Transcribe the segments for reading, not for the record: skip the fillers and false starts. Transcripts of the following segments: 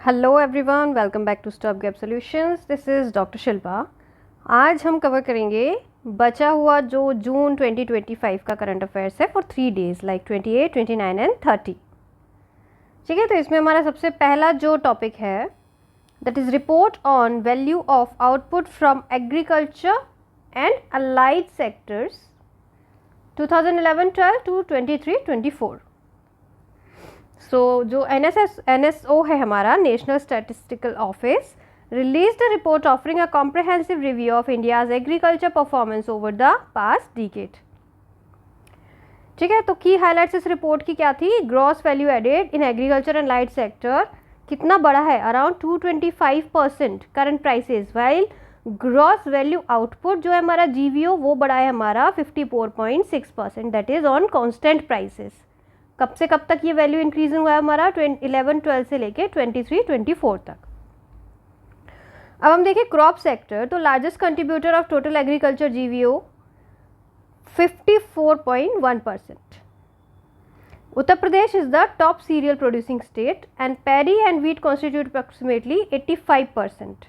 Hello everyone, welcome back to Stop Gap Solutions. This is doctor Shilpa. आज हम cover करेंगे बचा हुआ जो जून 2025 का करंट अफेयर्स है फॉर 3 डेज़ लाइक 28, 29 एंड 30। ठीक है, तो इसमें हमारा सबसे पहला जो टॉपिक है that is report on value of output from agriculture and allied sectors 2011-12 to 23-24। So जो NSO है हमारा national statistical office released a report offering a comprehensive review of India's agriculture performance over the past decade। ठीक है, तो की highlights इस report की क्या थी? Gross value added in agriculture and allied sector कितना बढ़ा है? Around 225% current prices, while gross value output जो है हमारा GVO वो बढ़ा है हमारा 54.6%, that is on constant prices. कब से कब तक ये वैल्यू इंक्रीज हुआ है हमारा? 11-12 से लेके 23-24 तक। अब हम देखें क्रॉप सेक्टर, तो largest contributor of total agriculture GVO 54.1%। Uttar Pradesh is the top serial producing state and paddy and wheat constitute approximately 85%।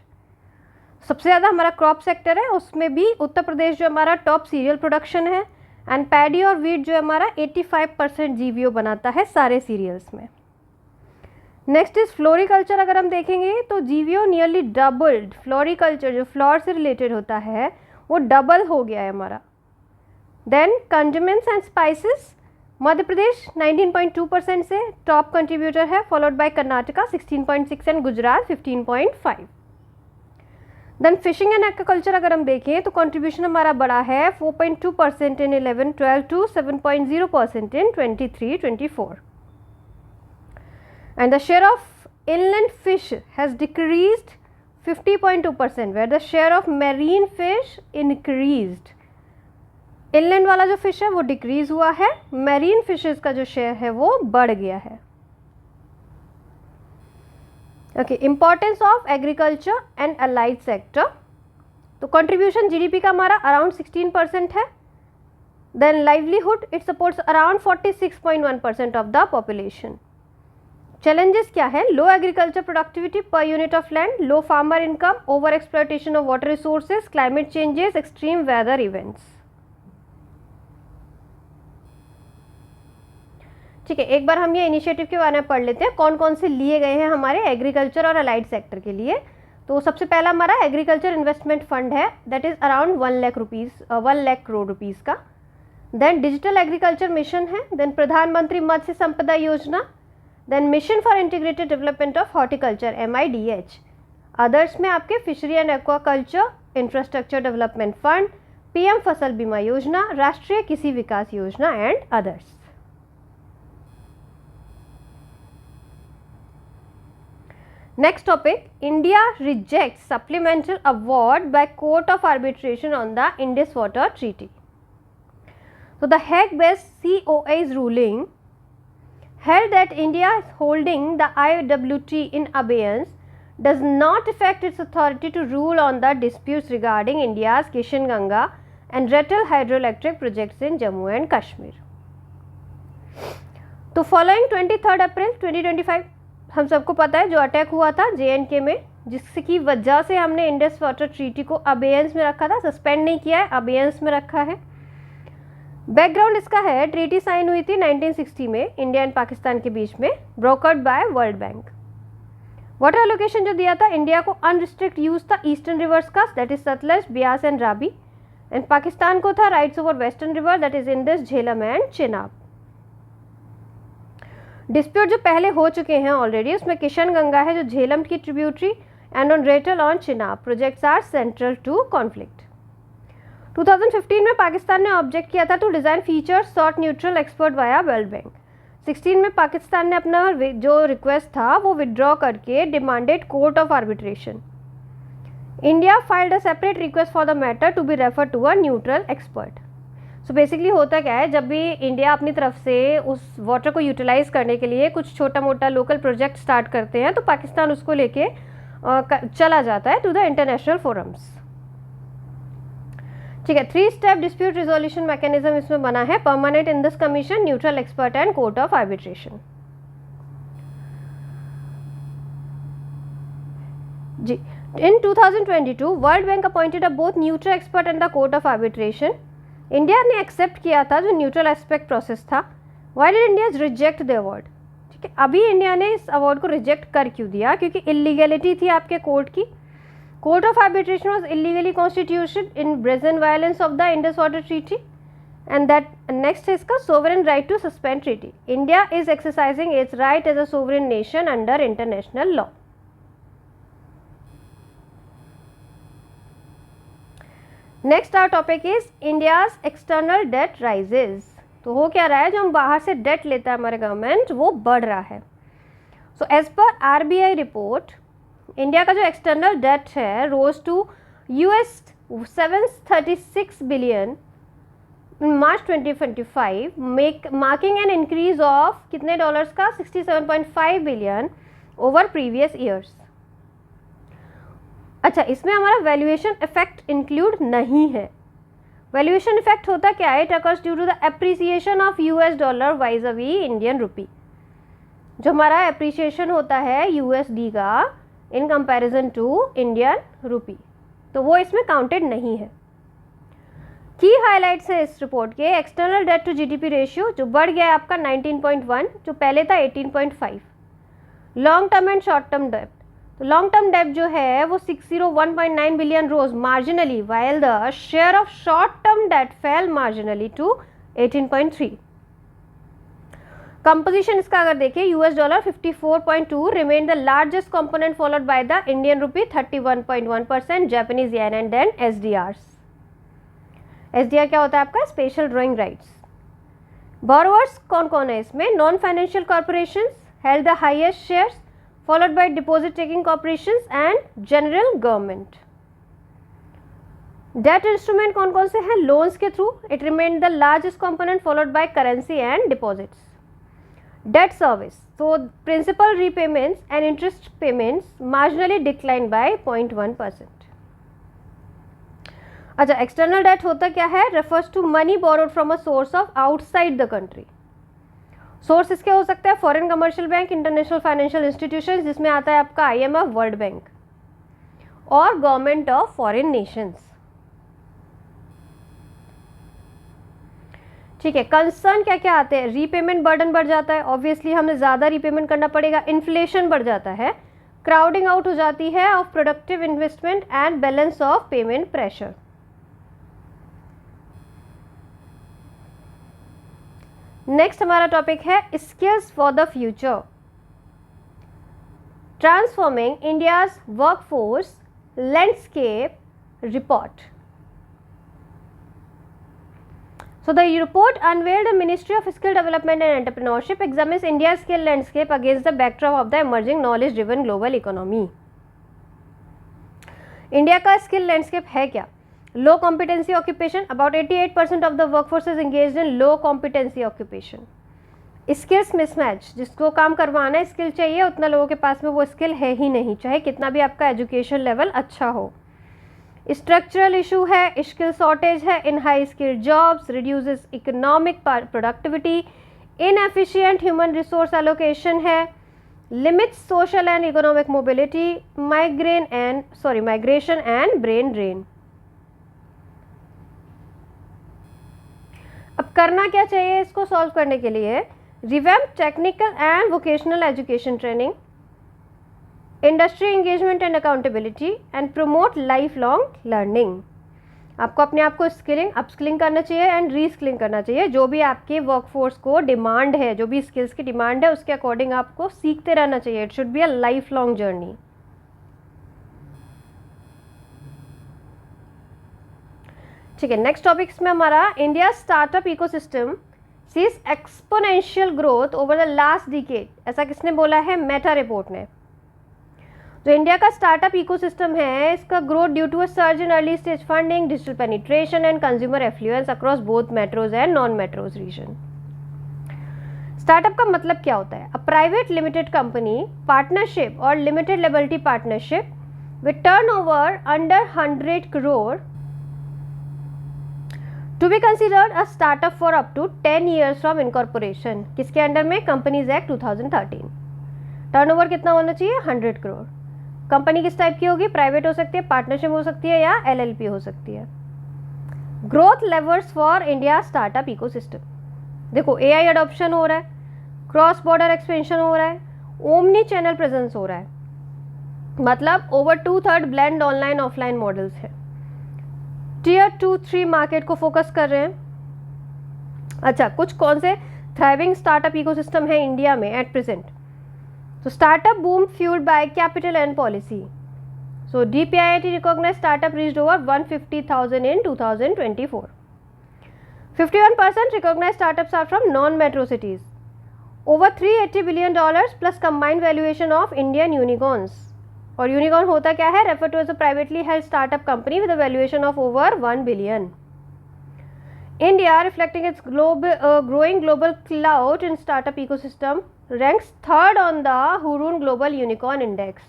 सबसे ज़्यादा हमारा क्रॉप सेक्टर है, उसमें भी उत्तर प्रदेश जो हमारा टॉप सीरियल प्रोडक्शन है एंड पैडी और वीट जो हमारा 85% GVO बनाता है सारे सीरियल्स में। Next is floriculture. अगर हम देखेंगे तो GVO नियरली डबल्ड। फ्लोरिकल्चर जो फ्लोर से रिलेटेड होता है वो डबल हो गया है हमारा। Then condiments and spices, Madhya Pradesh 19.2% से टॉप कंट्रीब्यूटर है, followed by Karnataka 16.6 and Gujarat 15.5। Then fishing and aquaculture अगर हम देखें तो कंट्रीब्यूशन हमारा बड़ा है 4.2% इन 11-12 to 7.0% in 23-24। And the share of inland fish has decreased 50.2%, where the share of marine fish increased। inland वाला जो फिश है वो डिक्रीज हुआ है, marine fishes का जो शेयर है वो बढ़ गया है। Okay, importance of agriculture and allied sector, तो कंट्रीब्यूशन GDP का हमारा अराउंड 16% है। Then livelihood it supports around 46.1% of the population. Challenges क्या है? Low agriculture productivity per unit of land, low farmer income, over exploitation of water resources, climate changes, extreme weather events. ठीक है, एक बार हम ये इनिशिएटिव के बारे में पढ़ लेते हैं, कौन कौन से लिए गए हैं हमारे एग्रीकल्चर और अलाइड सेक्टर के लिए। तो सबसे पहला हमारा एग्रीकल्चर इन्वेस्टमेंट फंड है, that is around 1 lakh crore rupees का। देन डिजिटल एग्रीकल्चर मिशन है, then Pradhan Mantri Matsya Sampada Yojana, then mission for integrated development of horticulture MIDH। Others में आपके fishery and aquaculture infrastructure development fund, PM Fasal Bima Yojana, Rashtriya Krishi Vikas Yojana and others. Next topic, India rejects supplemental award by court of arbitration on the Indus water treaty. So the Hague-based COA's ruling held that India holding the IWT in abeyance does not affect its authority to rule on the disputes regarding India's Kishanganga and Retal hydroelectric projects in Jammu and Kashmir। तो following 23 अप्रैल 2025 हम सबको पता है जो attack हुआ था JNK में, जिसकी वजह से हमने इंडस वाटर ट्रीटी को अबेयंस में रखा था, सस्पेंड नहीं किया है, अबेयंस में रखा है। बैकग्राउंड इसका है, ट्रीटी साइन हुई थी 1960 में इंडिया एंड पाकिस्तान के बीच में, brokered by World Bank. Water allocation जो दिया था इंडिया को अनरिस्ट्रिक्ट यूज था ईस्टर्न रिवर्स का, that is Sutlej, Beas and Ravi, and Pakistan को था rights over western river, that is Indus, Jhelum and Chenab. Dispute जो पहले हो चुके हैं ऑलरेडी, उसमें किशन गंगा है जो झेलम की tributary and on Ratle on Chenab projects are central to conflict. 2015 में पाकिस्तान ने ऑब्जेक्ट किया था to design features sought neutral expert via World Bank. 16 में पाकिस्तान ने अपना जो रिक्वेस्ट था वो विड्रॉ करके demanded court of arbitration. India filed a separate request for the matter to be refer to a neutral expert. So basically होता क्या है, जब भी इंडिया अपनी तरफ से उस वाटर को यूटिलाइज करने के लिए कुछ छोटा मोटा लोकल प्रोजेक्ट स्टार्ट करते हैं तो पाकिस्तान उसको लेके चला जाता है टू द इंटरनेशनल फोरम्स। ठीक है, 3 स्टेप डिस्प्यूट रिजोल्यूशन मैकेनिज्म इसमें बना है, permanent Indus commission, neutral expert and court of arbitration. जी, in 2022 world bank appointed a both neutral expert and the court of arbitration. India ने एक्सेप्ट किया था जो न्यूट्रल एस्पेक्ट प्रोसेस था। Why did India reject the award? ठीक है, अभी India ने इस अवार्ड को रिजेक्ट कर क्यों दिया? क्योंकि इलीगलिटी थी आपके कोर्ट की। Court of arbitration was illegally constitution in brazen violence of the Indus water treaty and that next है इसका sovereign right to suspend treaty. India is exercising its right as a sovereign nation under international law. Next our topic is India's external debt rises. तो हो क्या रहा है, जो हम बाहर से डेट लेता है हमारे गवर्नमेंट, वो बढ़ रहा है। So as per RBI report, India का जो एक्सटर्नल डेट है rose to $736 billion in March 2025, marking an increase of कितने डॉलर्स का? 67.5 बिलियन ओवर प्रीवियस ईयर्स। अच्छा, इसमें हमारा वैल्यूएशन इफेक्ट इंक्लूड नहीं है। वैल्यूएशन इफेक्ट होता क्या है? It occurs due to the appreciation of US dollar vis a vis Indian rupee. जो हमारा एप्रिसिएशन होता है यूएसडी का in comparison to Indian rupee, तो वो इसमें काउंटेड नहीं है। की हाइलाइट्स है इस रिपोर्ट के, external debt to GDP ratio जो बढ़ गया है आपका 19.1, जो पहले था 18.5। Long term and short term debt, तो लॉन्ग टर्म डेट जो है वो 601.9 billion rose marginally, while the share of short term debt fell marginally to 18.3। Composition इसका अगर देखें, US dollar 54.2 remain the largest component, followed by the Indian rupee 31.1%, Japanese yen and then SDRs. SDR क्या होता है आपका? Special drawing rights. Borrowers कौन कौन है इसमें? Non financial corporations held the highest shares, followed by deposit taking corporations and general government. Debt instrument कौन कौन से हैं? loans के through it remained the largest component, followed by currency and deposits. Debt service, so principal repayments and interest payments marginally declined by 0.1%. अच्छा, external debt होता क्या है? refers to money borrowed from a source of outside the country. Source इसके हो सकता है foreign commercial bank, international financial institution जिसमें आता है आपका आईएमएफ, वर्ल्ड बैंक, और गवर्नमेंट ऑफ फॉरेन नेशंस। ठीक है, कंसर्न क्या क्या आते हैं? रीपेमेंट बर्डन बढ़ जाता है, ऑब्वियसली हमें ज़्यादा रीपेमेंट करना पड़ेगा। इन्फ्लेशन बढ़ जाता है, क्राउडिंग आउट हो जाती है of productive investment and balance of payment pressure. Next हमारा टॉपिक है skills for the future, transforming India's workforce landscape report. So the report unveiled the Ministry of Skill Development and Entrepreneurship examines India's skill landscape against the backdrop of the emerging knowledge-driven global economy. India का skill landscape है क्या? Low competency occupation, about 88% of the workforce is engaged in low competency occupation. Skills mismatch, जिसको काम करवाना है skill चाहिए, उतना लोगों के पास में वो स्किल है ही नहीं, चाहे कितना भी आपका एजुकेशन लेवल अच्छा हो। स्ट्रक्चरल इशू है, स्किल शॉर्टेज है in high skilled jobs, reduces economic productivity, inefficient human resource allocation है, limits social and economic mobility, migration and brain drain. अब करना क्या चाहिए इसको सॉल्व करने के लिए? Revamp technical and vocational education training, industry engagement and accountability and promote life long learning. आपको अपने आप को स्किलिंग अपस्किलिंग करना चाहिए एंड रीस्किलिंग करना चाहिए। जो भी आपके वर्कफोर्स को डिमांड है, जो भी स्किल्स की डिमांड है, उसके अकॉर्डिंग आपको सीखते रहना चाहिए। It should be a life long journey. ठीक है, नेक्स्ट टॉपिक्स में हमारा India startup ecosystem sees exponential growth over the last decade. ऐसा किसने बोला है? मेटा रिपोर्ट ने। जो इंडिया का स्टार्टअप इकोसिस्टम है, इसका growth due to a surge in early stage funding, digital penetration and consumer affluence across both metros and non metros region. Startup का मतलब क्या होता है? A private limited company, partnership और limited liability partnership with turnover under 100 crore to be considered a startup for up to 10 years from incorporation. किसके under में? Companies act 2013। Turnover कितना होना चाहिए? 100 करोड़। कंपनी किस टाइप की होगी? प्राइवेट हो सकती है, पार्टनरशिप हो सकती है या LLP हो सकती है। Growth levers for India startup ecosystem, देखो AI अडॉप्शन हो रहा है, क्रॉस बॉर्डर एक्सपेंशन हो रहा है, ओमनी चैनल प्रेजेंस हो रहा है, मतलब over 2/3 blend online offline models है। Tier 2-3 मार्केट को फोकस कर रहे हैं। अच्छा, कुछ कौन से थ्राइविंग स्टार्टअप इकोसिस्टम है इंडिया में एट प्रेजेंट? तो startup boom fuelled by capital and policy. So DPIIT recognised startup reached over 150,000 in 2024. 51% recognized startups are from non-metro cities. Over $380 billion plus combined valuation of Indian unicorns. और unicorn होता क्या है? Refer to as a privately held startup company with a valuation of over 1 billion. India, reflecting its growing global clout in startup ecosystem, ranks third on the Hurun Global Unicorn Index.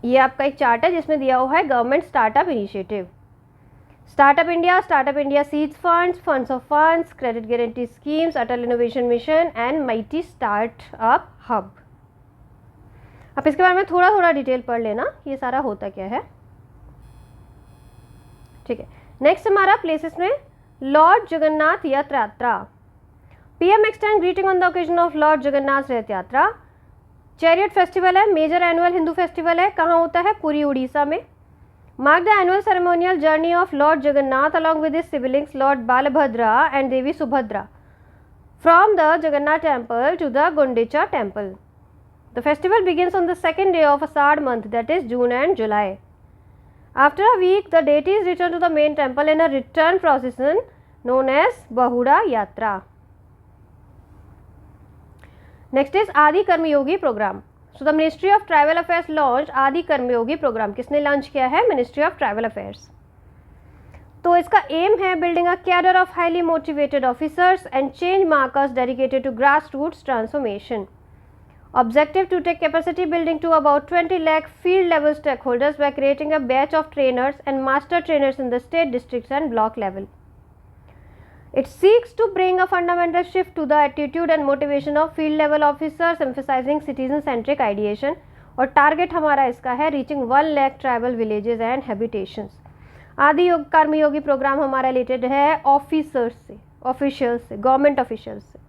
ये आपका एक chart है जिसमें दिया हुआ है government startup initiative, startup India seeds funds, funds of funds, credit guarantee schemes, Atal innovation mission and mighty startup hub. अब इसके बारे में थोड़ा थोड़ा डिटेल पढ़ लेना, ये सारा होता क्या है। ठीक है, नेक्स्ट हमारा प्लेसेस में Lord Jagannath Rath Yatra. PM extend greeting on the occasion of Lord Jagannath Rath Yatra. Chariot festival है, मेजर एनुअल हिंदू फेस्टिवल है, कहाँ होता है? पुरी उड़ीसा में। Mark the annual ceremonial journey of Lord Jagannath along with his siblings Lord Balabhadra and Devi Subhadra from the Jagannath temple to the Gundicha temple. The festival begins on the second day of Ashadh month, that is June and July. After a week, the deities return to the main temple in a return procession known as Bahuda Yatra. Next is Adi Karma Yogi program. So the Ministry of Tribal Affairs launched Adi Karma Yogi program. किसने launch किया है? Ministry of Tribal Affairs. तो इसका M है building a cadre of highly motivated officers and change markers dedicated to grassroots transformation. Objective to take capacity building to about 20 lakh field level stakeholders by creating a batch of trainers and master trainers in the state, districts and block level. It seeks to bring a fundamental shift to the attitude and motivation of field level officers, emphasizing citizen centric ideation. और target हमारा इसका है reaching 1 lakh tribal villages and habitations. आदि कर्मयोगी programme हमारा related है officers से, officials से, गवर्नमेंट ऑफिशियल्स से.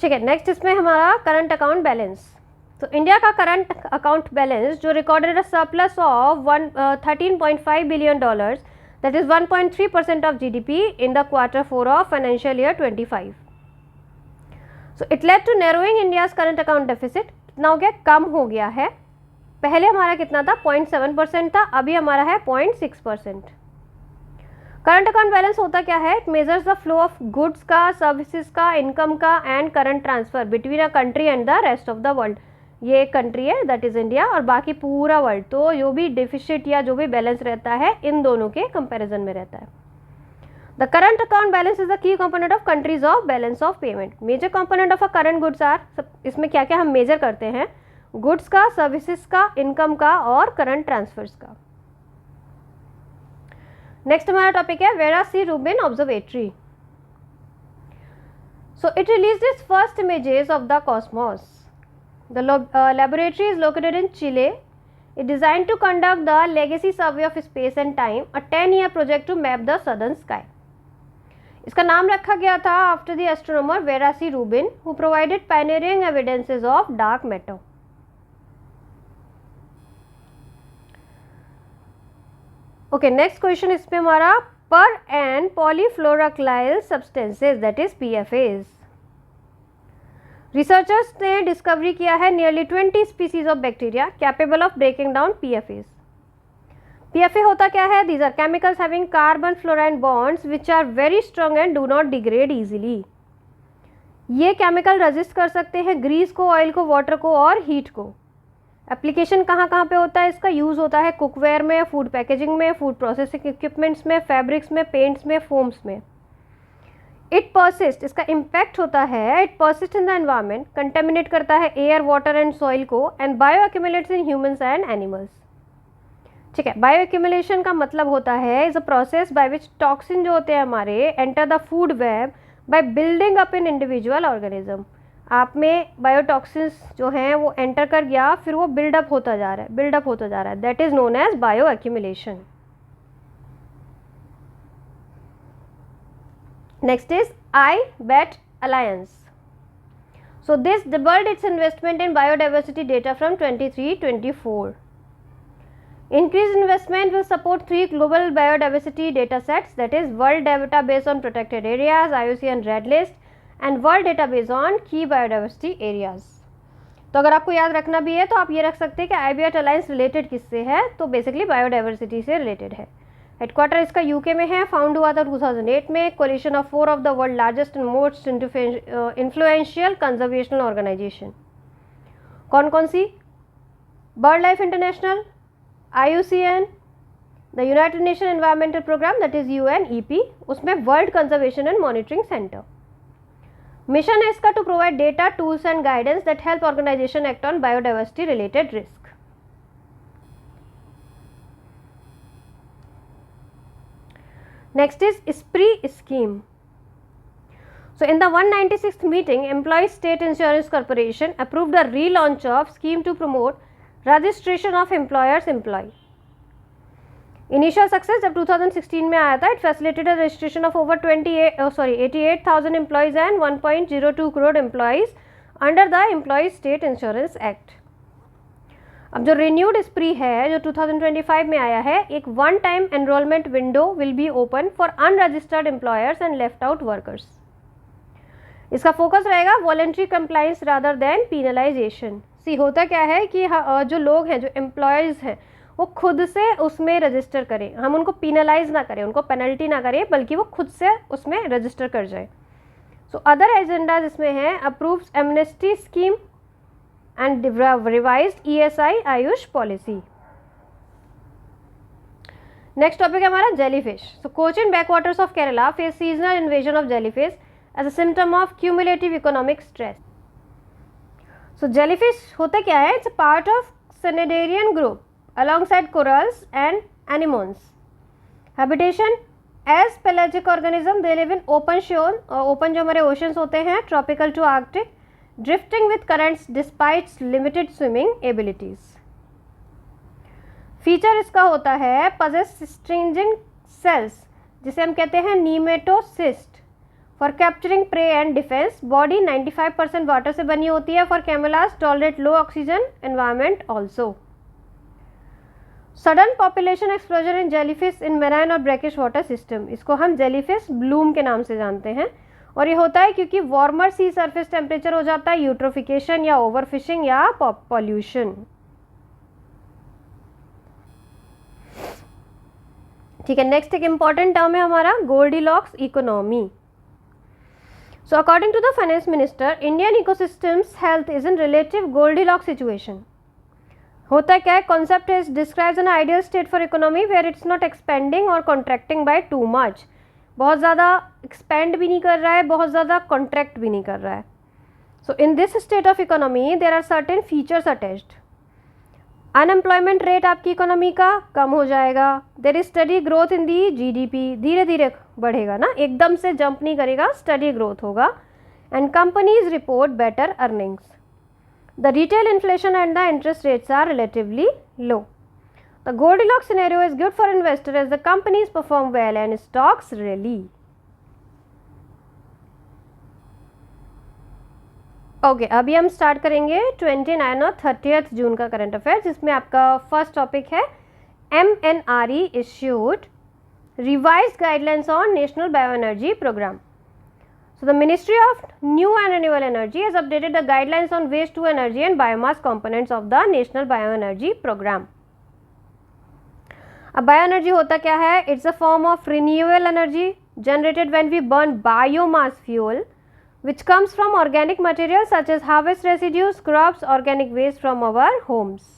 ठीक है, नेक्स्ट इसमें हमारा करंट अकाउंट बैलेंस. तो इंडिया का करंट अकाउंट बैलेंस जो recorded a surplus of 13.5 billion dollars, that is 1.3% of GDP in the Q4 of financial year 25. So it led to narrowing India's current account deficit. कितना हो गया? कम हो गया है. पहले हमारा कितना था? 0.7% था, अभी हमारा है 0.6%. करंट अकाउंट बैलेंस होता क्या है? It measures the flow of goods का, सर्विसेज का, इनकम का and current transfer between a country and the rest of the world. ये एक कंट्री है दैट इज इंडिया और बाकी पूरा वर्ल्ड. तो जो भी डिफिसिट या जो भी बैलेंस रहता है इन दोनों के कंपैरिजन में रहता है. The current account balance is the key component of countries of balance of payment. Major component of a current goods are, इसमें क्या क्या हम मेजर करते हैं? गुड्स का, सर्विसेज का, इनकम का और करंट ट्रांसफर्स का. नेक्स्ट हमारा टॉपिक है Vera C Rubin observatory. So it released its first images of the cosmos. The laboratory is located in Chile. It designed to conduct the legacy survey of space and time, a 10-year project to map the southern sky. इसका नाम रखा गया था after the astronomer Vera C Rubin who provided pioneering evidences of dark matter. Okay, next question इसमें हमारा per and polyfluoroalkyl substances that is PFAs. Researchers ने discovery किया है nearly 20 species of bacteria capable of breaking down PFAs. PFA होता क्या है? These are chemicals having carbon fluorine bonds which are very strong and do not degrade easily. ये chemical resist कर सकते हैं ग्रीस को, ऑयल को, वाटर को और हीट को. एप्लीकेशन कहाँ कहाँ पे होता है? इसका यूज़ होता है कुकवेयर में, फूड पैकेजिंग में, फूड प्रोसेसिंग इक्विपमेंट्स में, फैब्रिक्स में, पेंट्स में, फोम्स में. इट परसिस्ट, इसका इम्पैक्ट होता है, it persist in the environment, contaminate करता है एयर, वाटर एंड सॉइल को and bio accumulates in humans and animals. ठीक है, बायो एक्यूमुलेशन का मतलब होता है is a process by which toxin जो होते हैं हमारे enter the food web by building up in individual organism. आप में बायोटॉक्सिन्स जो हैं वो एंटर कर गया, फिर वो बिल्डअप होता जा रहा है, that is known as bioaccumulation. Next is IBET Alliance. So this doubled its investment in biodiversity data from 23-24. Increased investment will support 3 global biodiversity data sets, that is World Database on Protected Areas IUCN Red List and World Database on Key Biodiversity Areas. तो अगर आपको याद रखना भी है तो आप ये रख सकते हैं कि IBET अलायंस रिलेटेड किससे है, तो बेसिकली बायोडाइवर्सिटी से रिलेटेड है। हेडक्वार्टर इसका यूके में है, फाउंड हुआ था 2008 में, coalition of 4 of the world largest and most influential conservational organisation. कौन कौन सी? Bird Life International, IUCN, the United Nation Environmental Programme that is UNEP, उसमें World Conservation and Monitoring Centre. Mission है इसका to provide data, tools and guidance that help organisation act on biodiversity related risk. Next is SPRI scheme. So in the 196th meeting, Employees State Insurance Corporation approved the relaunch of scheme to promote registration of employers employee. Initial success जब 2016 में आया था, it facilitated the registration of over 88,000 employees and 1.02 crore employees under the Employees State Insurance Act. अब जो renewed स्प्री है जो 2025 में आया है, एक one time enrolment window will be open for unregistered employers and left out workers. इसका focus रहेगा वॉलंटरी कंप्लायंस रादर देन पीनलाइजेशन। सी होता क्या है कि जो लोग हैं, जो एम्प्लॉयज़ हैं, वो खुद से उसमें रजिस्टर करें, हम उनको पीनलाइज ना करें, उनको पेनल्टी ना करें, बल्कि वो खुद से उसमें रजिस्टर कर जाए। सो अदर एजेंडाज इसमें हैं approves amnesty scheme and revised ESI Ayush policy. Next topic है हमारा jellyfish. So Cochin backwaters of Kerala face seasonal invasion of jellyfish as a symptom of cumulative economic stress. So jellyfish होता क्या है? It's a part of cnidarian group alongside corals and anemones. Habitation as pelagic organism, they live in open shore, open जो हमारे oceans होते हैं, tropical to arctic, drifting with currents despite limited swimming abilities. Feature इसका होता है possess stringent cells जिसे हम कहते हैं nematocyst for capturing prey and defense. Body 95% water से बनी होती है. For camellias tolerate low oxygen environment also. Sudden population explosion in jellyfish in marine और ब्रैकिश वाटर सिस्टम, इसको हम जेलीफिश ब्लूम के नाम से जानते हैं. और ये होता है क्योंकि वार्मर सी सरफेस टेम्परेचर हो जाता है, यूट्रोफिकेशन या ओवरफिशिंग या पॉल्यूशन. ठीक है, नेक्स्ट एक इंपॉर्टेंट टर्म है हमारा Goldilocks economy. So according to the finance minister, Indian ecosystems health is in relative Goldilocks situation. होता क्या है? Concept is describes an ideal state for economy where it's not expanding और contracting by too much. बहुत ज़्यादा expand भी नहीं कर रहा है, बहुत ज़्यादा कॉन्ट्रैक्ट भी नहीं कर रहा है. So in this state of economy there are certain features attached. Unemployment rate आपकी इकोनॉमी का कम हो जाएगा. There is steady growth in the GDP, धीरे धीरे बढ़ेगा ना, एकदम से जंप नहीं करेगा, स्टडी ग्रोथ होगा. And companies report better earnings. The retail inflation and the interest rates are relatively low. The Goldilocks scenario is good for investors as the companies perform well and stocks rally. Okay, अभी हम start करेंगे 29 और 30 जून का current affair, जिसमें आपका first topic है MNRE issued revised guidelines on National Bioenergy Program. So the Ministry of New and Renewable Energy has updated the guidelines on waste to energy and biomass components of the National Bioenergy Program. अब bioenergy होता क्या है? It's a form of renewable energy generated when we burn biomass fuel, which comes from organic materials such as harvest residues, crops, organic waste from our homes.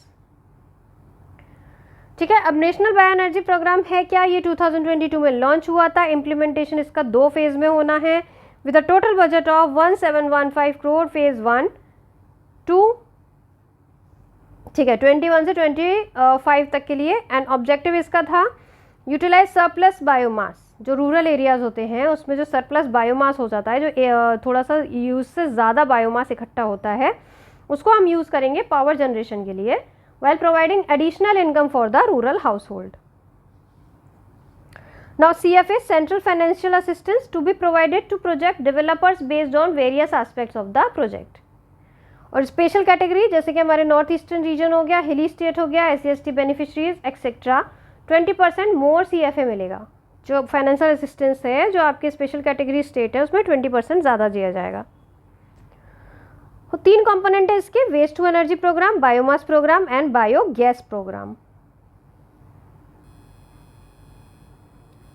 ठीक है, अब national bioenergy programme है क्या? ये 2022 में लॉन्च हुआ था. Implementation इसका 2 फेज में होना है with a total budget of 1715 crore phase 1 to ठीक है, 21 से 25 तक के लिए। एंड ऑब्जेक्टिव इसका था यूटिलाइज सरप्लस बायोमास, जो रूरल एरियाज होते हैं उसमें जो सरप्लस बायोमास हो जाता है, जो थोड़ा सा यूज से ज़्यादा बायोमास इकट्ठा होता है, उसको हम यूज़ करेंगे पावर जनरेशन के लिए, while providing additional income for the rural household. Now CFA, central financial assistance to be provided to project developers based on various aspects of the project. और स्पेशल कैटेगरी जैसे कि हमारे north eastern region हो गया, हिली state हो गया, SC/ST beneficiaries etcetera, 20% मोर CFA मिलेगा। जो फाइनेंशियल असिस्टेंस है जो आपके स्पेशल कैटेगरी स्टेट है उसमें 20% ज़्यादा दिया जाएगा। तो 3 कंपोनेंट है इसके, waste to energy programme, biomass programme and biogas programme.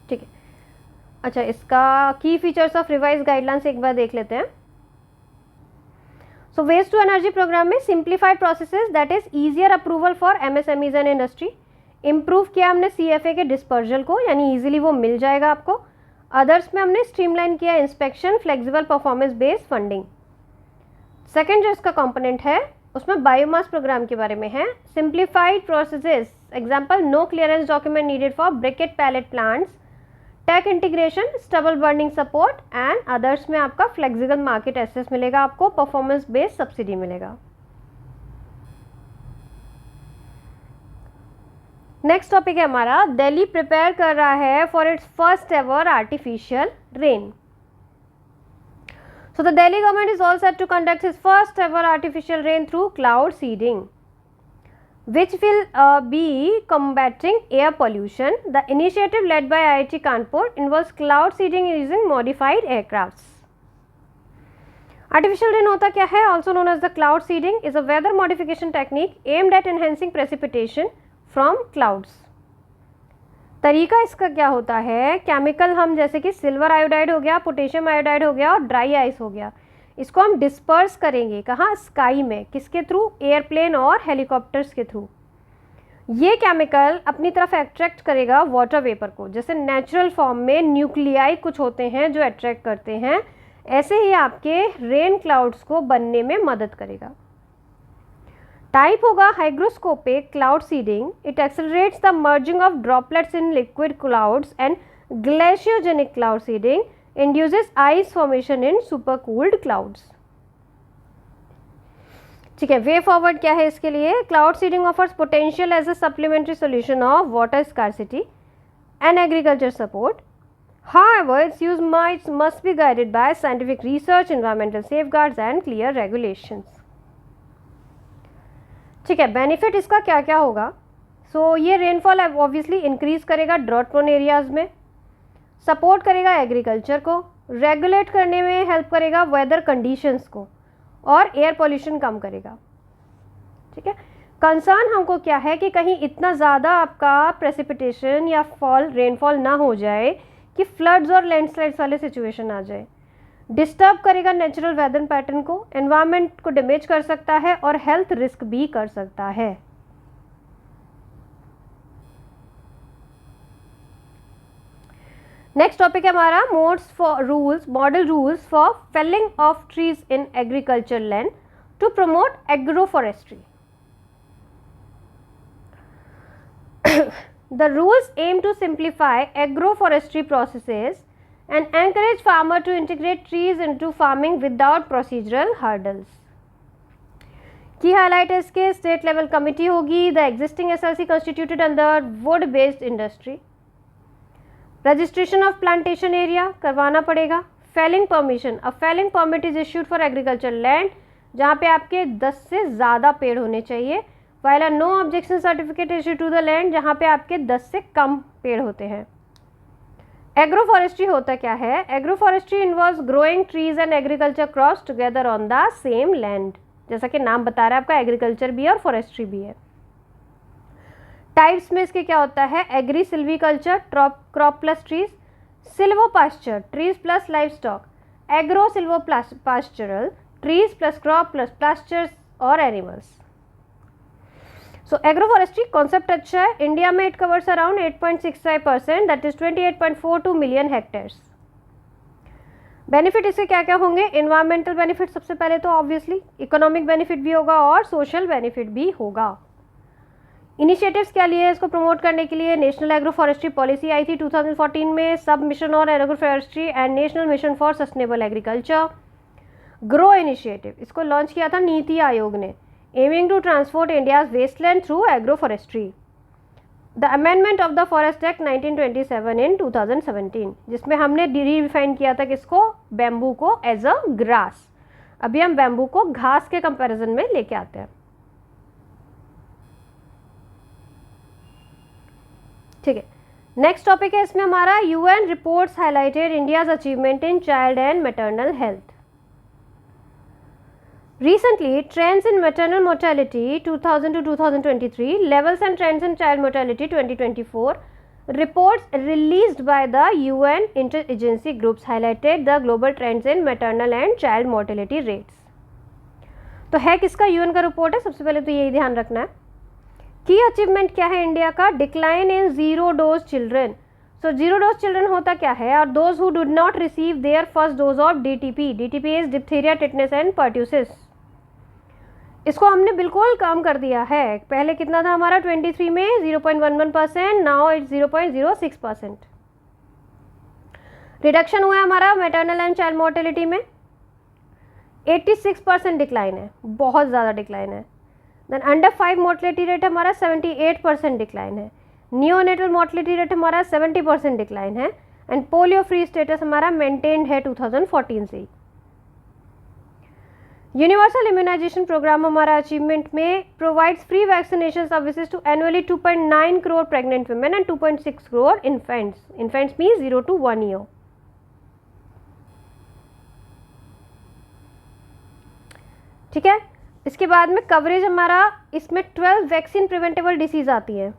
ठीक है, अच्छा इसका की फीचर्स ऑफ रिवाइज गाइडलाइंस एक बार देख लेते हैं। सो वेस्ट टू एनर्जी प्रोग्राम में simplified processes that is easier approval for MSMEs and industry. Improve किया हमने CFA के डिस्पर्जल को, यानी ईजिली वो मिल जाएगा आपको। अदर्स में हमने स्ट्रीमलाइन किया inspection, flexible performance based funding. Second जो इसका कंपोनेंट है उसमें बायोमास प्रोग्राम के बारे में है। Simplified processes, example no clearance document needed for briquette pellet plants, tech integration, stubble burning support and others में आपका फ्लेक्सिबल मार्केट एक्सेस मिलेगा, आपको परफॉर्मेंस बेस्ड सब्सिडी मिलेगा। नेक्स्ट टॉपिक है हमारा, दिल्ली प्रिपेयर कर रहा है for its first ever artificial rain. So the Delhi government is all set to conduct its first ever artificial rain through cloud seeding, which will be combating air pollution. The initiative led by IIT Kanpur involves cloud seeding using modified aircrafts. Artificial rain होता क्या है? Also known as the cloud seeding is a weather modification technique aimed at enhancing precipitation from clouds. तरीका इसका क्या होता है, chemical हम जैसे कि सिल्वर आयोडाइड हो गया, पोटेशियम आयोडाइड हो गया और ड्राई आइस हो गया, इसको हम डिस्पर्स करेंगे कहाँ, स्काई में। किसके थ्रू? एयरप्लेन और हेलीकॉप्टर्स के थ्रू। ये केमिकल अपनी तरफ अट्रैक्ट करेगा वाटर वेपर को। जैसे नेचुरल फॉर्म में न्यूक्लियाई कुछ होते हैं जो अट्रैक्ट करते हैं, ऐसे ही आपके रेन क्लाउड्स को बनने में मदद करेगा। टाइप होगा hygroscopic cloud seeding. It accelerates the merging of droplets in liquid clouds and glaciogenic cloud seeding induces ice formation in super cooled clouds. ठीक है, वे फॉरवर्ड क्या है इसके लिए? Cloud seeding offers potential as a supplementary solution of water scarcity and agriculture support. However, its use must be guided by scientific research, environmental safeguards and clear regulations. ठीक है, benefit इसका क्या क्या होगा? सो ये रेनफॉल ऑब्वियसली इंक्रीज करेगा drought prone areas में, support करेगा एग्रीकल्चर को, रेगुलेट करने में हेल्प करेगा वेदर कंडीशंस को, और एयर पोल्यूशन कम करेगा। ठीक है, कंसर्न हमको क्या है कि कहीं इतना ज़्यादा आपका प्रेसिपिटेशन या रेनफॉल ना हो जाए कि फ्लड्स और लैंडस्लाइड्स वाले सिचुएशन आ जाए। डिस्टर्ब करेगा नेचुरल वेदर पैटर्न को, एनवायरनमेंट को डैमेज कर सकता है और हेल्थ रिस्क भी कर सकता है। नेक्स्ट टॉपिक है हमारा model rules for felling of trees in agriculture land to promote agroforestry. The rules aim to simplify agroforestry processes and encourage farmers to integrate trees into farming without procedural hurdles. Key highlight है इसके, state level committee होगी। The existing SLC constituted under wood based industry. Registration of plantation area करवाना पड़ेगा। Felling permission, a felling permit is issued for agriculture land जहाँ पे आपके 10 से ज़्यादा पेड़ होने चाहिए, while a no objection certificate issue to the land जहाँ पे आपके 10 से कम पेड़ होते हैं। एग्रोफॉरेस्ट्री होता क्या है? Agroforestry involves growing trees and agriculture crops together on the same land. जैसा कि नाम बता रहा है आपका, एग्रीकल्चर भी है और फॉरेस्ट्री भी है। टाइप्स में इसके क्या होता है? Agri silviculture, crop plus trees, silvo pasture, trees plus live stock, agro silvo pastoral, trees plus crop plus pastures और एनिमल्स। सो एग्रोफॉरेस्ट्री कॉन्सेप्ट अच्छा है। इंडिया में it covers around 8.65%, that is 28.42 million hectares. Benefit इससे क्या क्या होंगे? Environmental benefit सबसे पहले तो ऑब्वियसली, इकोनॉमिक बेनिफिट भी होगा और सोशल बेनिफिट भी होगा। इनिशिएटिव्स क्या लिए इसको प्रमोट करने के लिए? नेशनल एग्रो फॉरेस्ट्री पॉलिसी आई थी 2014 में, sub mission on agroforestry and national mission for sustainable agriculture. Grow initiative, इसको लॉन्च किया था नीति आयोग ने, aiming to transport India's wasteland through agroforestry. The amendment of the forest act 1927 in 2017, जिसमें हमने redefine किया था किसको? बैम्बू को एज अ ग्रास। अभी हम बैम्बू को घास के कंपैरिजन में लेके आते हैं, ठीक है। नेक्स्ट टॉपिक है इसमें हमारा, UN reports highlighted India's achievement in child and maternal health. Recently, trends in maternal mortality 2000 to 2023, levels and trends in child mortality 2024, reports released by the UN interagency groups highlighted the global trends in maternal and child mortality rates. तो है किसका? UN का report है। सबसे पहले तो यही ध्यान रखना है की अचीवमेंट क्या है इंडिया का? Decline in zero dose children. So zero dose children होता क्या है? और those who did not receive there first dose of DTP. DTP is diphtheria, tetanus and pertussis. इसको हमने बिल्कुल कम कर दिया है। पहले कितना था हमारा 23 में 0.11%, नाउ इट्स 0.06%। रिडक्शन हुआ है हमारा मैटरनल एंड चाइल्ड मोर्टेलिटी में, 86% डिक्लाइन है, बहुत ज़्यादा डिक्लाइन है। देन अंडर 5 मोर्टेलिटी रेट हमारा 78% डिक्लाइन है। नियोनेटल मोर्टेलिटी रेट हमारा 70% डिक्लाइन है। एंड पोलियो फ्री स्टेटस हमारा मेंटेन्ड है 2014 से ही। यूनिवर्सल इम्यूनाइजेशन प्रोग्राम हमारा अचीवमेंट में provides free vaccination services to annually 2.9 crore pregnant women and 2.6 crore infants. Infants mean 0 to 1 year। ठीक है। इसके बाद में कवरेज हमारा, इसमें 12 वैक्सीन प्रिवेंटेबल डिसीज आती है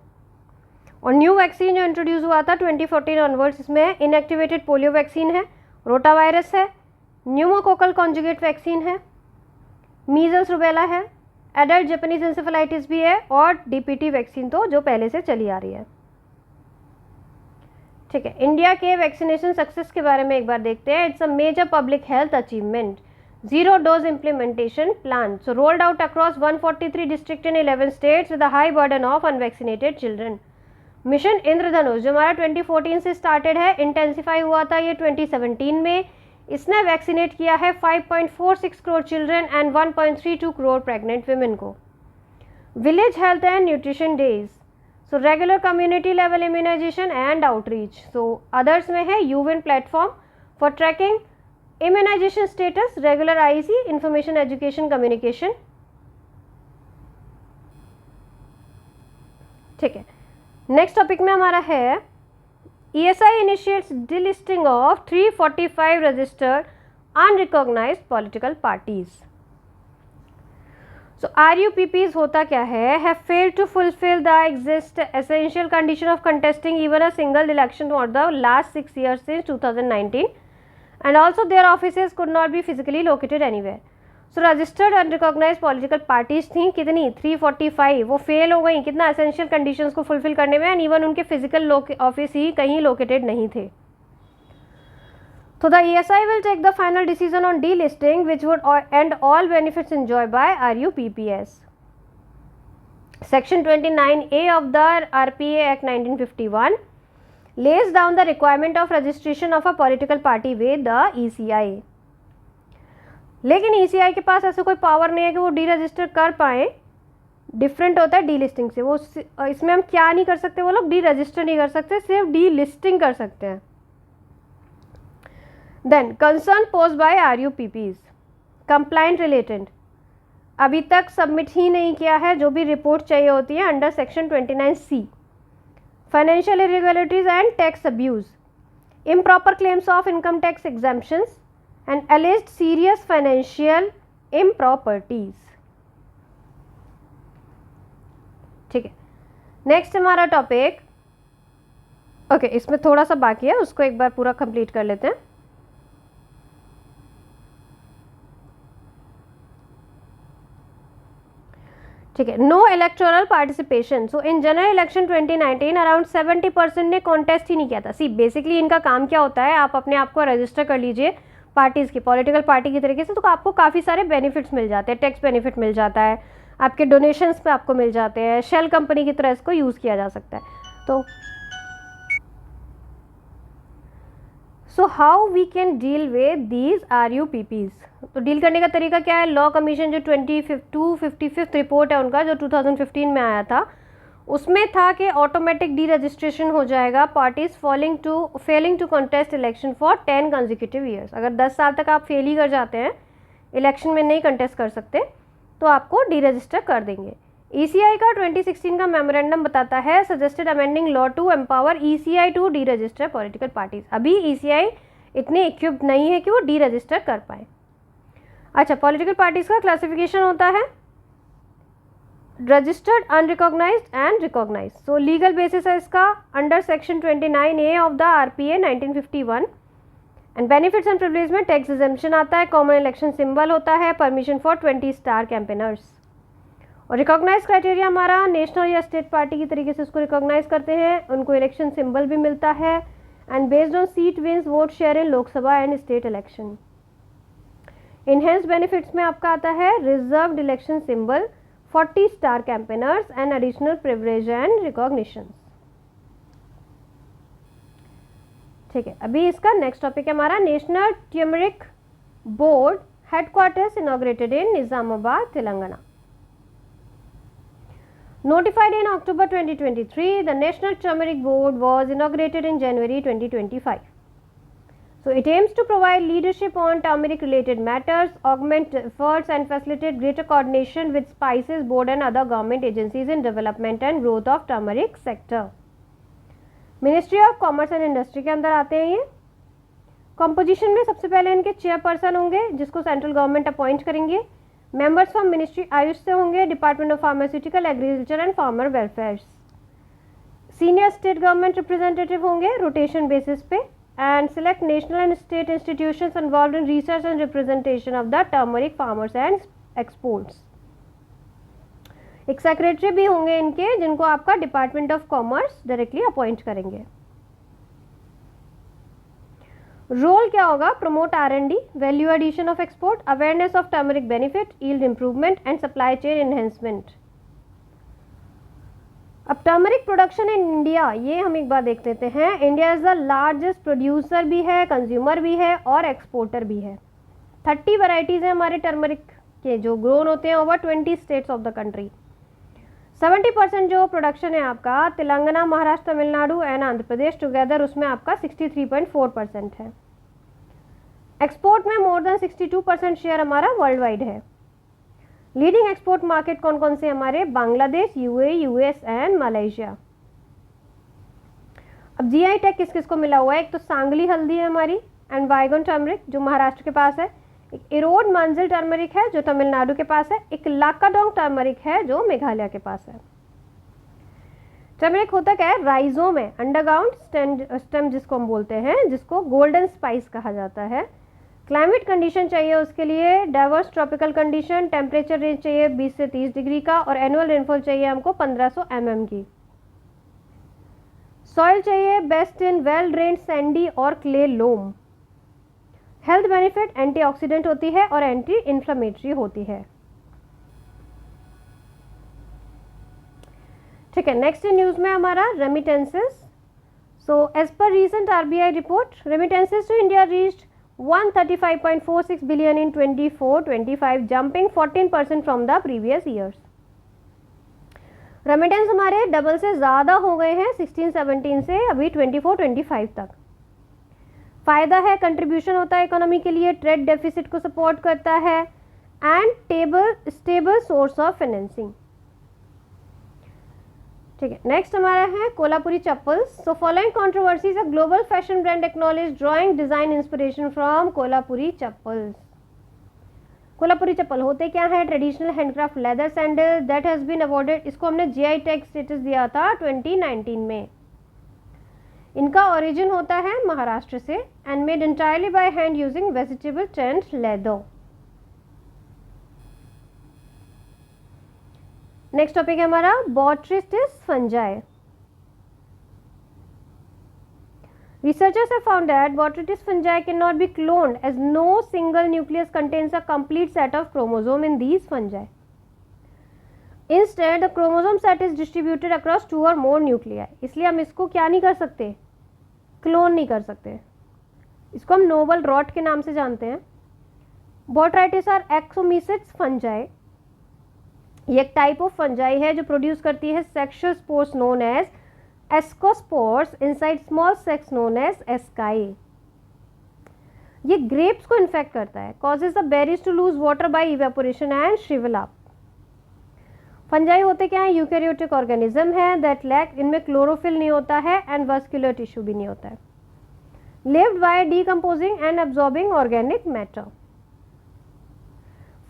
और न्यू वैक्सीन जो इंट्रोड्यूस हुआ था 2014 ऑनवर्ड्स, इसमें इनएक्टिवेटेड पोलियो वैक्सीन है, रोटा वायरस है, न्यूमोकोकल कॉन्जुगेट वैक्सीन है, मीजल्स रुबेला है, एडल्ट जापानीज एंसेफेलाइटिस भी है और डीपीटी वैक्सीन तो जो पहले से चली आ रही है। ठीक है। इंडिया के वैक्सीनेशन सक्सेस के बारे में एक बार देखते हैं। It's a major public health achievement, zero dose implementation plan, so rolled out across 143 district in 11 states with a high burden of unvaccinated children. Mission Indradhanush जो हमारा 2014 से स्टार्टेड है, इंटेंसिफाई हुआ था ये 2017 में। इसने वैक्सीनेट किया है 5.46 crore children and 1.32 crore pregnant women को। Village health and nutrition days, so regular community level immunisation and outreach. So others में है यूविन platform for tracking immunisation status, regular IC information education communication. ठीक है। नेक्स्ट टॉपिक में हमारा है ESI initiates delisting of 345 registered unrecognized political parties. So RUPPs होता क्या है? Have failed to fulfill the essential condition of contesting even a single election for the last 6 years since 2019, and also their offices could not be physically located anywhere. So registered unrecognised political parties थी कितनी? 345। वो fail हो गई कितना? Essential conditions को fulfil करने में, and even उनके फिजिकल ऑफिस ही कहीं लोकेटेड नहीं थे। तो the ESI will take the final decision on delisting which would end all benefits enjoy by RUPPs। Section 29A of the RPA act 1951 lays down the requirement of registration of a political party with the ECI। लेकिन ECI के पास ऐसा कोई power नहीं है कि वो D register कर पाए। डिफरेंट होता है डी लिस्टिंग से। वो इसमें हम क्या नहीं कर सकते? वो लोग डी रजिस्टर नहीं कर सकते, सिर्फ डी लिस्टिंग कर सकते हैं। Then concern pose by RUPPs, complaint related अभी तक सबमिट ही नहीं किया है जो भी रिपोर्ट चाहिए होती है under section 29C। Financial irregularities and tax abuse, improper claims of income tax exemptions and alleged serious financial improprieties। ठीक है। नेक्स्ट हमारा टॉपिक, ओके इसमें थोड़ा सा बाकी है, उसको एक बार पूरा कंप्लीट कर लेते हैं। ठीक है। No electoral participation, so in general election 2019 around 70% ने कॉन्टेस्ट ही नहीं किया था। सी बेसिकली इनका काम क्या होता है, आप अपने आप को रजिस्टर कर लीजिए पार्टीज़ की, पॉलिटिकल पार्टी की तरीके से, तो आपको काफ़ी सारे बेनिफिट्स मिल जाते हैं। टैक्स बेनिफिट मिल जाता है, आपके डोनेशंस पे आपको मिल जाते हैं, शेल कंपनी की तरह इसको यूज़ किया जा सकता है। तो so how we can deal with these RUPPs, तो डील करने का तरीका क्या है? लॉ कमीशन जो 255th रिपोर्ट है उनका, जो 2015 में आया था, उसमें था कि ऑटोमेटिक डी रजिस्ट्रेशन हो जाएगा parties failing to contest election for 10 consecutive years. अगर 10 साल तक आप फेल ही कर जाते हैं, इलेक्शन में नहीं कंटेस्ट कर सकते, तो आपको डी रजिस्टर कर देंगे। ECI का 2016 का मेमोरेंडम बताता है suggested amending law to empower ECI to deregister political parties. अभी ECI इतने इक्विप्ड नहीं है कि वो डी रजिस्टर कर पाए। अच्छा, पॉलिटिकल पार्टीज का क्लासिफिकेशन होता है registered, unrecognised and recognised. So legal basis है इसका under section 29A of the RPA 1951। And benefits and privilege में टैक्स एग्जेम्पशन आता है, कॉमन इलेक्शन सिंबल होता है, परमिशन फॉर 20 स्टार कैंपेनर्स। और रिकॉग्नाइज क्राइटेरिया हमारा नेशनल या स्टेट पार्टी की तरीके से उसको रिकॉग्नाइज करते हैं, उनको इलेक्शन सिंबल भी मिलता है, and based on seat wins vote share in Lok Sabha and state election. Enhance benefits में आपका आता है reserved election symbol, 40 star campaigners and additional privilege and recognition. ठीक है, अभी इसका नेक्स्ट टॉपिक है हमारा national turmeric board headquarters inaugurated in Nizamabad, Telangana. Notified in October 2023, the National Turmeric Board was inaugurated in January 2025. So it aims to provide leadership on turmeric related matters, augment efforts and facilitate greater coordination with Spices Board and other government agencies in development and growth of turmeric sector. Ministry of Commerce and Industry के अंदर आते हैं ये। Composition में सबसे पहले इनके chairperson होंगे जिसको सेंट्रल गवर्नमेंट अपॉइंट करेंगे। मेंबर्स फ्रॉम मिनिस्ट्री आयुष से होंगे, department of pharmaceutical, agriculture and farmer welfare. Senior state government representative होंगे रोटेशन बेसिस पे, and select national and state institutions involved in research and representation of the turmeric farmers and exports. एक secretary भी होंगे इनके जिनको आपका department of commerce directly appoint करेंगे। Role क्या होगा? Promote R&D, value addition of export, awareness of turmeric benefit, yield improvement and supply chain enhancement. अब टर्मरिक प्रोडक्शन इन इंडिया, ये हम एक बार देख लेते हैं। India is the largest producer भी है, कंज्यूमर भी है और एक्सपोर्टर भी है। 30 वैरायटीज हैं हमारे टर्मरिक के जो ग्रोन होते हैं over 20 states of the country. 70% जो प्रोडक्शन है आपका तेलंगाना, महाराष्ट्र, तमिलनाडु एंड आंध्र प्रदेश टुगेदर, उसमें आपका 63.4% है। एक्सपोर्ट में मोर देन 62% शेयर हमारा वर्ल्ड वाइड है। लीडिंग एक्सपोर्ट मार्केट कौन कौन से हमारे? Bangladesh, UAE, US and Malaysia. अब GI टैग किस किस को मिला हुआ है? एक तो सांगली हल्दी है हमारी, एंड वाइगन टर्मरिक जो महाराष्ट्र के पास है, एक इरोड मंजिल टर्मरिक है जो तमिलनाडु के पास है, एक लाकाडोंग टर्मरिक है जो मेघालय के पास है। टर्मरिक होता क्या है? राइजोम है, अंडरग्राउंड स्टेम जिसको हम बोलते हैं, जिसको गोल्डन स्पाइस कहा जाता है। क्लाइमेट कंडीशन चाहिए उसके लिए diverse tropical condition, temperature range चाहिए 20 से 30 डिग्री का, और एनुअल रेनफॉल चाहिए हमको 1500 mm की। सॉइल चाहिए best in well drained Sandy और क्ले लोम। हेल्थ बेनिफिट, एंटीऑक्सीडेंट होती है और एंटी इन्फ्लेमेटरी होती है। ठीक है, नेक्स्ट न्यूज में हमारा remittances. So as per recent RBI report, remittances to India reached 135.46 billion in 24-25, jumping 14% from the previous years. Remittance हमारे डबल से ज़्यादा हो गए हैं 16-17 से अभी 24-25 तक। फ़ायदा है, कंट्रीब्यूशन होता है इकोनॉमी के लिए, ट्रेड डेफिसिट को सपोर्ट करता है, and stable source of financing. ठीक है, नेक्स्ट हमारा है Kolhapuri chappals. So following controversies, a global fashion brand acknowledge drawing design inspiration from Kolhapuri chappals. Kolhapuri chappal होते क्या है? Traditional handcraft leather sandal that has been awarded, इसको हमने GI टैग स्टेटस दिया था 2019 में। इनका ओरिजिन होता है महाराष्ट्र से, and made entirely by hand using vegetable tent leather. Next topic है हमारा बॉट्रिटिस fungi. Researchers have found that Botrytis fungi cannot be cloned as no single nucleus contains a complete set of chromosome in these fungi. Instead the chromosome set is distributed across 2 और मोर nuclei, इसलिए हम इसको क्या नहीं कर सकते, clone नहीं कर सकते। इसको हम नोबल रॉट के नाम से जानते हैं। बोट्राइटिस आर एक्सोमीसिड्स फंजाई, ये एक टाइप ऑफ फंजाई है जो प्रोड्यूस करती है sexual spores known as ascospores inside small sacs known as asci. ये ग्रेप्स को इन्फेक्ट करता है, causes the berries to lose water by evaporation and shrivel up. Fungi होते क्या है, यूकैरियोटिक ऑर्गेनिज्म है दैट लैक, इनमें क्लोरोफिल नहीं होता है एंड वस्कुलर टिश्यू भी नहीं होता है। Lived bye decomposing and absorbing organic matter.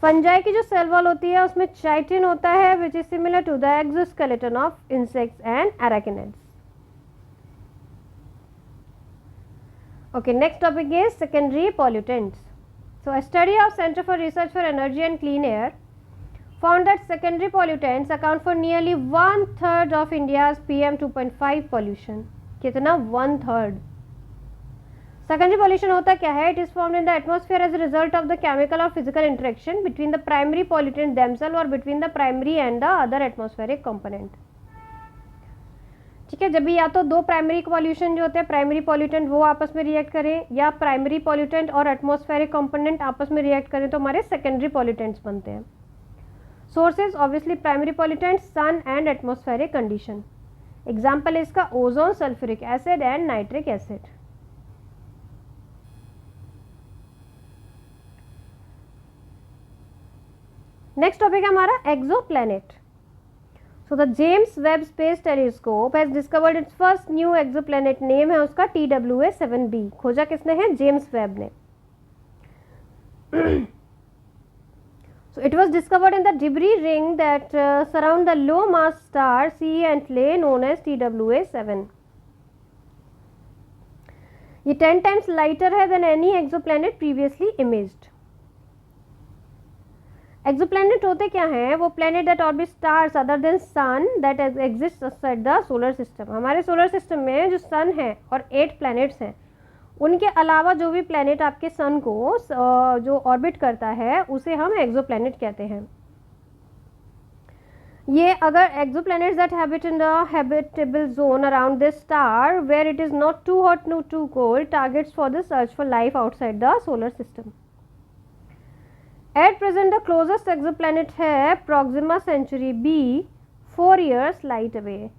Fungi की जो सेल वॉल होती है उसमें चाइटिन होता है which is similar to the exoskeleton of insects and arachnids. Okay, next topic is secondary pollutants. So a study of Center for Research for Energy and Clean Air found that secondary pollutants account for nearly 1/3 of India's PM 2.5 pollution. कितना 1/3? Secondary pollution होता क्या है? It is formed in the atmosphere as a result of the chemical or physical interaction between the primary pollutants themselves or between the primary and the other atmospheric component. ठीक है, जब भी या तो दो प्राइमरी पॉल्यूशन जो होते हैं, प्राइमरी पॉल्यूटेंट वो आपस में रिएक्ट करें, या प्राइमरी पॉल्यूटेंट और एटमॉस्फेरिक कंपोनेंट आपस में रिएक्ट करें तो हमारे सेकेंडरी पॉल्यूटेंट्स बनते हैं। Sources obviously primary pollutant, sun and atmospheric condition. Example है इसका ozone, sulphuric acid and nitric acid. Next topic है हमारा exoplanet. So the James Webb Space Telescope has discovered its first new exoplanet, name है उसका TWA7b। खोजा किसने है? James Webb ने। So it was discovered in the debris ring that surround the low mass star C Antler known as TWA7। ये 10 times lighter है than any exoplanet previously imaged। Exoplanet होते क्या हैं? वो planet that orbit stars other than sun that exist outside the solar system. हमारे solar system में जो सन है और 8 प्लैनेट्स हैं, उनके अलावा जो भी प्लैनेट आपके सन को जो ऑर्बिट करता है उसे हम एक्सोप्लैनेट कहते हैं। ये अगर exoplanets that habit in the habitable zone around this star where it is not too hot nor too cold targets for the search for life outside the solar system. At present the closest exoplanet है Proxima Centauri b, 4 years light away.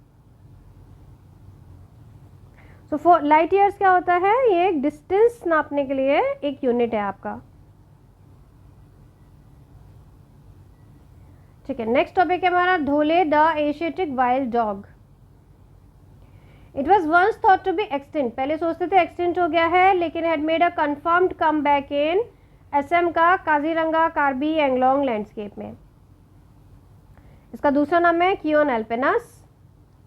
So 4 light years क्या होता है? ये एक distance नापने के लिए एक यूनिट है आपका। ठीक है, नेक्स्ट टॉपिक है हमारा dhole the Asiatic wild dog. It was once thought to be extinct, पहले सोचते थे एक्सटिंक्ट हो गया है, लेकिन had made a confirmed comeback in Assam का काजीरंगा कार्बी एंगलोंग लैंडस्केप में। इसका दूसरा नाम है कियोन एल्पेनस।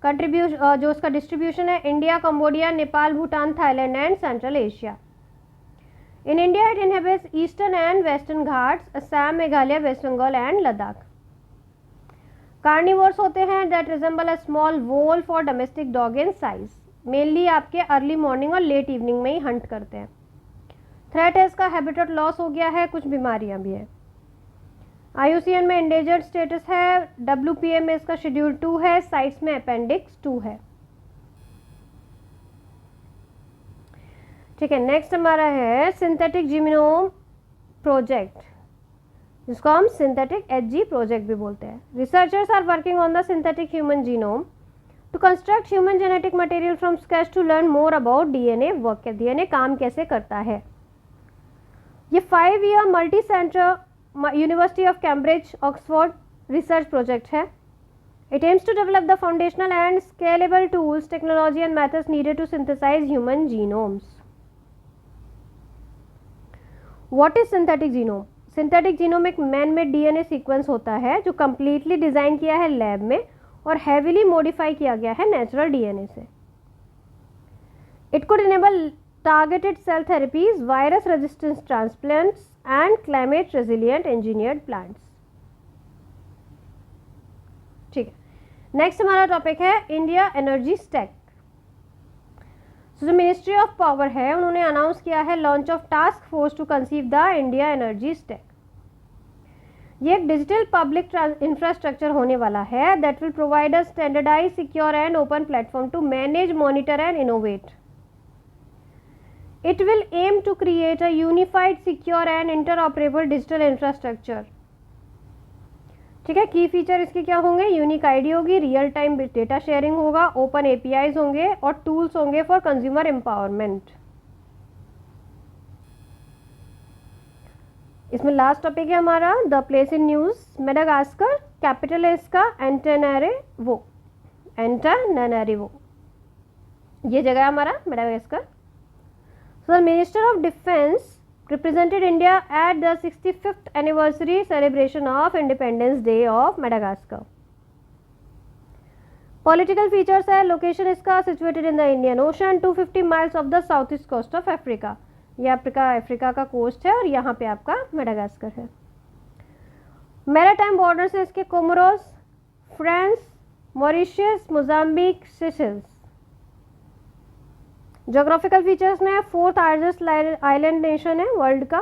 जो उसका डिस्ट्रीब्यूशन है India, Cambodia, Nepal, Bhutan, Thailand and central Asia. In India it inhabits eastern and western Ghats, Assam, Meghalaya, West Bengal and Ladakh. Carnivores होते हैं that resemble a small wolf or domestic dog in size. Mainly आपके अर्ली मॉर्निंग और लेट इवनिंग में ही Hunt करते हैं। Threat है इसका हैबिटेट लॉस हो गया है, कुछ बीमारियां भी है। IUCN में इंडेंजर्ड स्टेटस है, WPA में इसका शेड्यूल 2 है, साइट्स में अपेंडिक्स 2 है। ठीक है, नेक्स्ट हमारा है सिंथेटिक जीनोम प्रोजेक्ट, जिसको हम सिंथेटिक HG प्रोजेक्ट भी बोलते हैं। Researchers are working on the synthetic human genome to construct human genetic material from scratch to learn more about DNA work. DNA काम कैसे करता है। ये 5 year multi centre university of Cambridge Oxford research project है। It aims to develop the foundational and scalable tools, technology and methods needed to synthesise human genomes. What is synthetic genome? Synthetic genome एक man made DNA sequence होता है जो completely design किया है lab में और heavily modify किया गया है नेचुरल DNA से। It could enable targeted cell therapies, virus resistance transplants and climate resilient engineered plants। ठीक है, नेक्स्ट हमारा टॉपिक है इंडिया एनर्जी स्टैक। जो मिनिस्ट्री ऑफ पावर है उन्होंने अनाउंस किया है launch of task force to conceive the India energy stack. ये एक डिजिटल पब्लिक इंफ्रास्ट्रक्चर होने वाला है that will provide a standardise, secure and open platform to manage, monitor and innovate. It will aim to create a unified, secure and interoperable digital infrastructure. ठीक है, की feature इसके क्या होंगे? यूनिक आईडी होगी, रियल टाइम डेटा शेयरिंग होगा, open APIs होंगे और टूल्स होंगे फॉर कंज्यूमर एम्पावरमेंट. इसमें लास्ट टॉपिक है हमारा the place in news. Madagascar, capital है इसका एंटानारिवो. एंटानारिवो ये जगह है हमारा Madagascar. So the Minister of Defence represented India at the 65th anniversary celebration of Independence Day of Madagascar. Political features है, location इसका situated in the Indian Ocean, 250 miles of the southeast coast of Africa. ये Africa का coast है और यहाँ पे आपका Madagascar है. मैरीटाइम बॉर्डर्स है इसके Comoros, France, Mauritius, Mozambique, Seychelles. Geographical features में 4th लार्जेस्ट आइलैंड नेशन है वर्ल्ड का,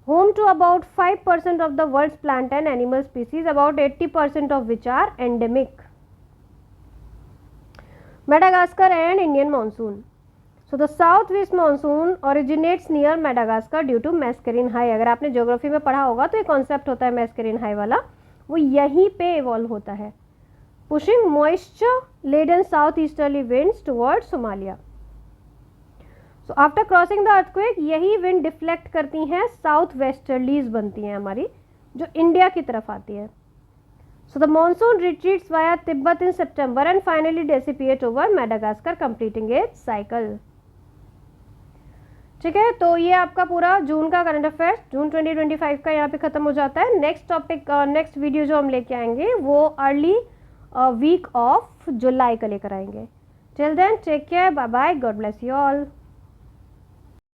home to about 5% of the world's plant and animal species, about 80% of which are endemic. Madagascar and Indian monsoon. So the south west monsoon originates near Madagascar due to Mascarene high. अगर आपने geography में पढ़ा होगा तो ये concept होता है मैस्करीन high वाला, वो यहीं पे इवॉल्व होता है. Pushing moisture laden south easterly winds towards Somalia. So after crossing the earthquake यही विंड डिफ्लेक्ट करती हैं, साउथ वेस्टर्लीज बनती हैं हमारी, जो इंडिया की तरफ आती है. So the monsoon retreats via Tibet in September and finally dissipate over Madagascar completing it's cycle. ठीक है, तो ये आपका पूरा जून का करंट अफेयर्स जून 2025 का यहाँ पे खत्म हो जाता है. नेक्स्ट टॉपिक, नेक्स्ट वीडियो जो हम लेके आएंगे वो अर्ली वीक ऑफ जुलाई का लेकर आएंगे. Till then take care, bye bye, God bless you all.